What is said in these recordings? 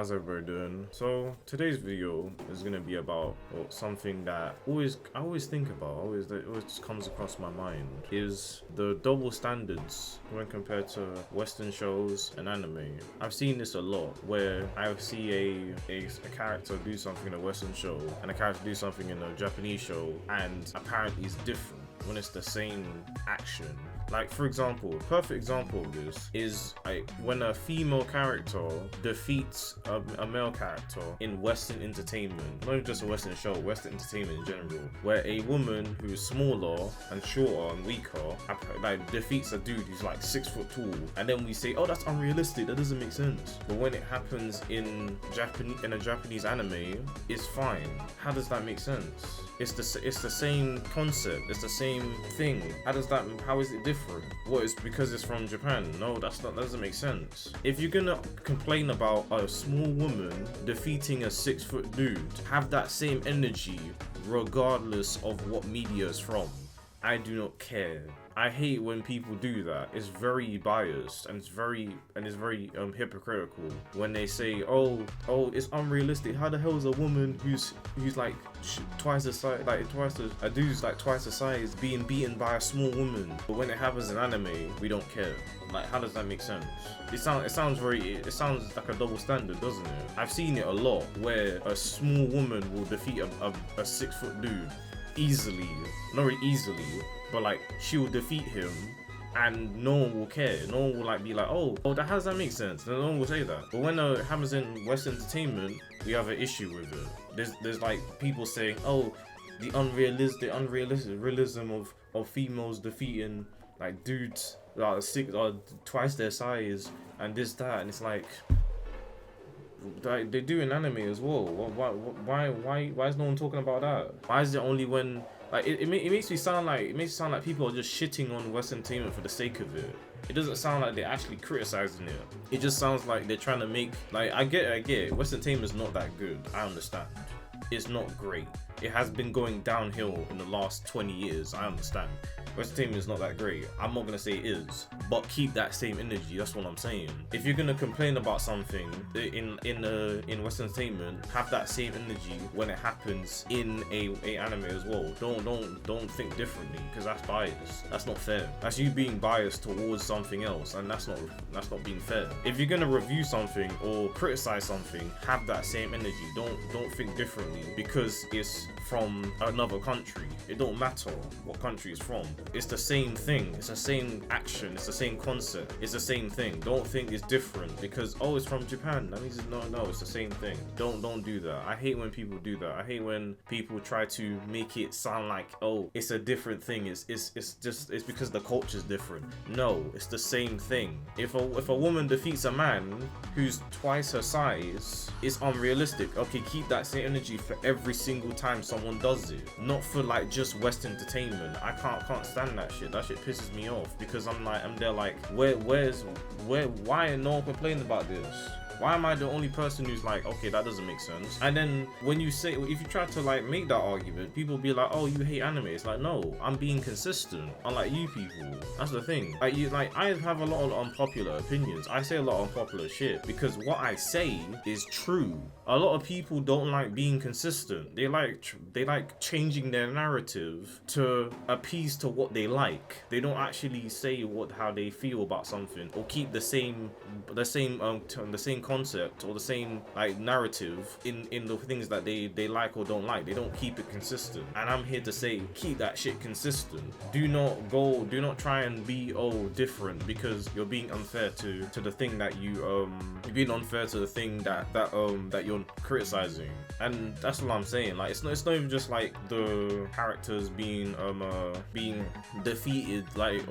how's everybody doing? So today's video is gonna be about something that I always think about, that always just comes across my mind, is the double standards when compared to Western shows and anime. I've seen this a lot, where I see a character do something in a Western show and a character do something in a Japanese show, and apparently it's different when it's the same action. Like, for example, a perfect example of this is when a female character defeats a male character in Western entertainment, not even just a Western show, Western entertainment in general, where a woman who's smaller and shorter and weaker defeats a dude who's like 6 foot tall, and then we say, oh, that's unrealistic, that doesn't make sense. But when it happens in a Japanese anime, it's fine. How does that make sense? It's the same concept, it's the same thing. How is it different? What, is because it's from Japan? No, that doesn't make sense. If you're gonna complain about a small woman defeating a 6 foot dude, have that same energy regardless of what media it's from. I do not care. I hate when people do that. It's very biased and it's very hypocritical when they say, oh, it's unrealistic. How the hell is a woman who's like twice the size, a dude's like twice the size being beaten by a small woman? But when it happens in anime, we don't care. Like, how does that make sense? It sounds like a double standard, doesn't it? I've seen it a lot where a small woman will defeat a 6 foot dude easily, not really easily, but like she will defeat him and no one will care. No one will like be like, oh, how does that make sense? No one will say that. But when it happens in Western entertainment, we have an issue with it. There's like people saying, oh, the unrealistic realism of females defeating like dudes like 6 or twice their size and this, that, and it's like they do in anime as well. Why is no one talking about that? Why is it only when it makes me sound like people are just shitting on Western entertainment for the sake of it. It doesn't sound like they're actually criticizing it. It just sounds like they're trying to make, like, I get it. Western entertainment is not that good. I understand. It's not great. It has been going downhill in the last 20 years. I understand. Western entertainment is not that great. I'm not gonna say it is, but keep that same energy. That's what I'm saying. If you're gonna complain about something in Western entertainment, have that same energy when it happens in a anime as well. Don't think differently, because that's bias. That's not fair. That's you being biased towards something else, and that's not being fair. If you're gonna review something or criticize something, have that same energy. Don't think differently because it's from another country. It don't matter what country it's from. It's the same thing. It's the same action. It's the same concept. It's the same thing. Don't think it's different because, oh, it's from Japan. That means no, it's the same thing. Don't do that. I hate when people do that. I hate when people try to make it sound like, oh, it's a different thing. It's because the culture's different. No, it's the same thing. If a woman defeats a man who's twice her size, it's unrealistic. Okay, keep that same energy for every single time someone does it. Not for like just Western entertainment. I can't stand that shit. That shit pisses me off because I'm there like, why are no one complaining about this? Why am I the only person who's like, okay, that doesn't make sense? And then when you say, if you try to like make that argument, people be like, oh, you hate anime. It's like, no, I'm being consistent. Unlike you people. That's the thing. I have a lot of unpopular opinions. I say a lot of unpopular shit because what I say is true. A lot of people don't like being consistent. They like changing their narrative to appease to what they like. They don't actually say how they feel about something or keep the same concept or the same like narrative in the things that they like or don't like. They don't keep it consistent, and I'm here to say keep that shit consistent. Do not try and be different because you're being unfair to the thing that you're being unfair to the thing that you're criticizing. And that's what I'm saying. Like, it's not even just like the characters being defeated like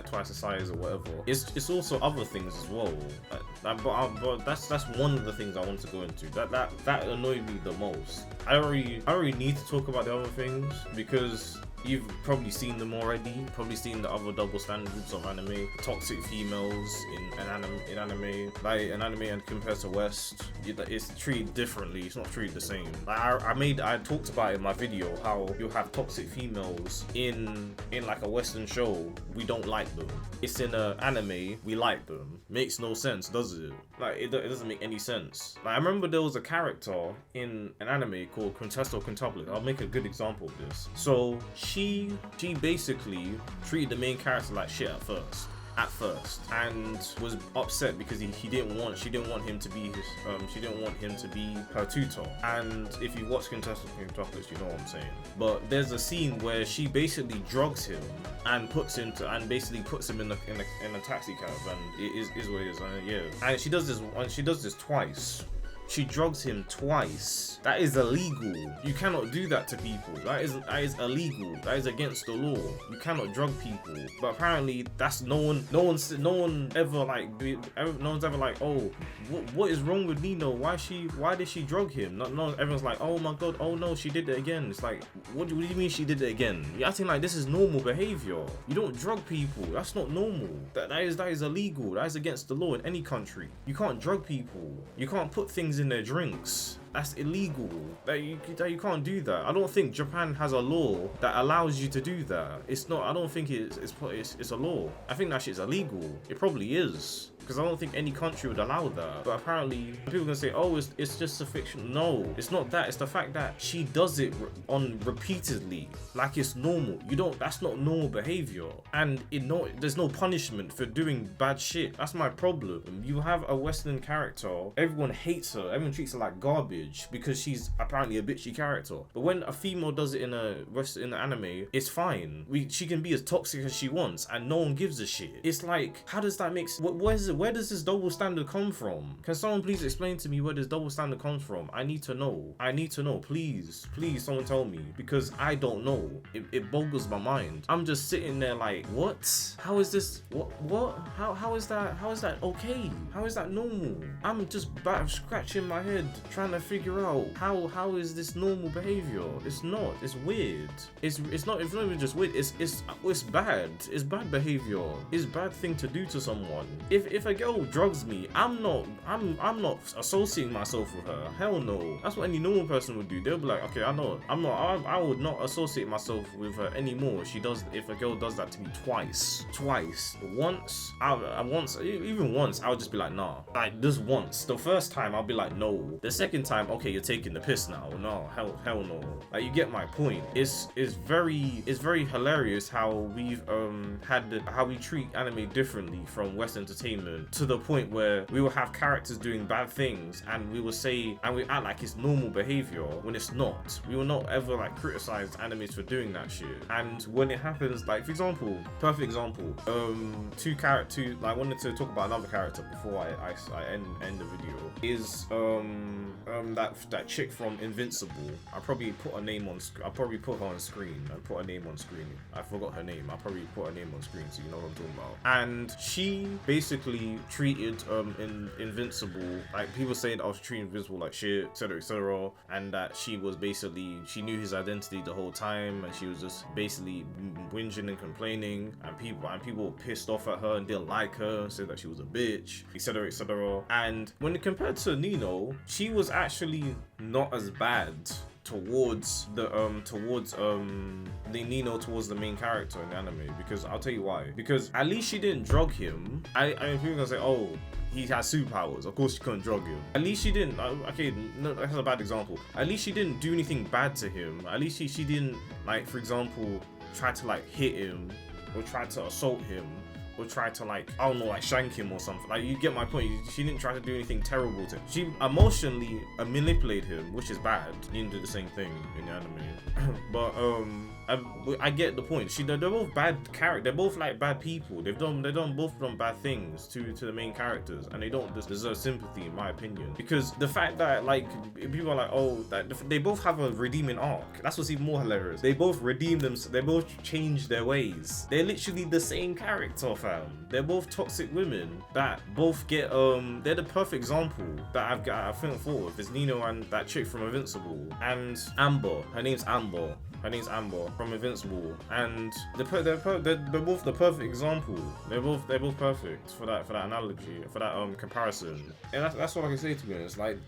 twice the size or whatever. It's also other things as well. But that's one of the things I want to go into. That annoyed me the most. I already need to talk about the other things because You've probably seen them already. Probably seen the other double standards of anime. Toxic females in anime. Like in anime and compared to West, it's treated differently. It's not treated the same. Like I talked about in my video how you have toxic females in like a Western show. We don't like them. It's in an anime. We like them. Makes no sense, does it? Like it doesn't make any sense. Like I remember there was a character in an anime called Quintesto Quintuplet. I'll make a good example of this. So she basically treated the main character like shit at first and was upset because she didn't want him to be her tutor. And if you watch Quintesto Quintuplets, you know what I'm saying. But there's a scene where she basically drugs him and puts him in a taxi cab, and it is what it is. Yeah, and she does this twice. She drugs him twice. That is illegal. You cannot do that to people. That is illegal. That is against the law. You cannot drug people. But apparently, that's no one's ever like, oh, what is wrong with Nino? Why did she drug him? No, everyone's like, oh my god, oh no, she did it again. It's like, what do you mean she did it again? You're acting like this is normal behavior. You don't drug people. That's not normal. That is illegal. That is against the law in any country. You can't drug people. You can't put things in their drinks. That's illegal. That you can't do that. I don't think Japan has a law that allows you to do that. It's not. I don't think it's a law. I think that shit's illegal. It probably is. Because I don't think any country would allow that. But apparently, people can say, oh, it's just a fiction. No, it's not that. It's the fact that she does it repeatedly, like it's normal. That's not normal behavior. And there's no punishment for doing bad shit. That's my problem. You have a Western character, everyone hates her, everyone treats her like garbage because she's apparently a bitchy character. But when a female does it in the anime, it's fine. She can be as toxic as she wants and no one gives a shit. It's like, how does that make sense? Where does this double standard come from? Can someone please explain to me where this double standard comes from? I need to know. Please someone tell me, because I don't know. It boggles my mind. I'm just sitting there like, what? How is this? What? How is that okay? How is that normal? I'm just scratching my head trying to figure out how is this normal behavior? It's not. It's weird. It's not even just weird. It's bad. It's bad behavior. It's bad thing to do to someone. If a girl drugs me, I'm not associating myself with her. Hell no. That's what any normal person would do. They'll be like, okay, I would not associate myself with her anymore. If a girl does that to me twice. Once, even once, I would just be like, nah. Like this once. The first time I'll be like, no. The second time, okay, you're taking the piss now. No, hell no. Like you get my point. It's very hilarious how we've how we treat anime differently from West entertainment, to the point where we will have characters doing bad things and we act like it's normal behavior when it's not. We will not ever like criticize animes for doing that shit. And when it happens, like for example, perfect example, I wanted to talk about another character before I end the video, is that chick from Invincible. I'll probably put her on screen. I forgot her name. I'll probably put her name on screen so you know what I'm talking about. And she basically treated Invincible, like people saying that I was treating Invincible like shit, etc, and that she knew his identity the whole time, and she was just basically whinging and complaining, and people were pissed off at her and didn't like her and said that she was a bitch, etc. And when compared to Nino, she was actually not as bad towards the Nino towards the main character in the anime, because I'll tell you why. Because at least she didn't drug him. I mean, people are gonna say, oh, he has superpowers, of course she couldn't drug him. At least she didn't, okay, no, that's a bad example. At least she didn't do anything bad to him. At least she didn't, like, for example, try to like hit him or try to assault him or try to like, I don't know, like shank him or something. Like, you get my point. She didn't try to do anything terrible to him. She emotionally manipulated him, which is bad. You didn't do the same thing in the anime. But I get the point. They're both bad characters. They're both like bad people. They've both done bad things to the main characters, and they don't deserve sympathy, in my opinion. Because the fact that like people are like, oh, that they both have a redeeming arc. That's what's even more hilarious. They both redeem them. They both change their ways. They're literally the same character, fam. They're both toxic women that both get they're the perfect example that I think for. There's Nino and that chick from Invincible, and Amber. Her name's Amber. Her name's Amber from Invincible, and they're both the perfect example. They're both perfect for that analogy, for that comparison. And that's what I can say, to be honest. Like,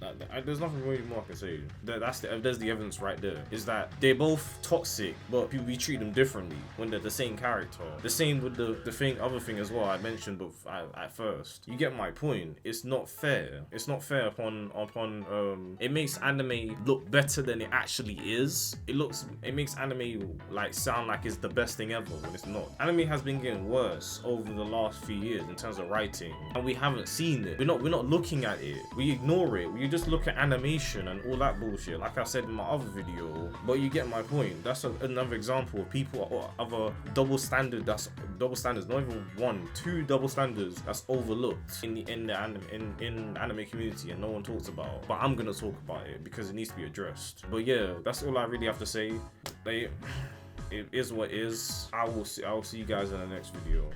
there's nothing really more I can say. There's the evidence right there. Is that they're both toxic, but we treat them differently when they're the same character. The same with the other thing as well I mentioned at first. You get my point. It's not fair. It's not fair upon it makes anime look better than it actually is. It makes anime like sound like it's the best thing ever when it's not. Anime has been getting worse over the last few years in terms of writing, and we haven't seen it. We're not looking at it. We ignore it. We just look at animation and all that bullshit, like I said in my other video. But you get my point. That's another example of people of a double standard. That's double standards, not even one, two double standards that's overlooked in the anime community and no one talks about. But I'm gonna talk about it because it needs to be addressed. But yeah, that's all I really have to say. It is what it is. I will see you guys in the next video.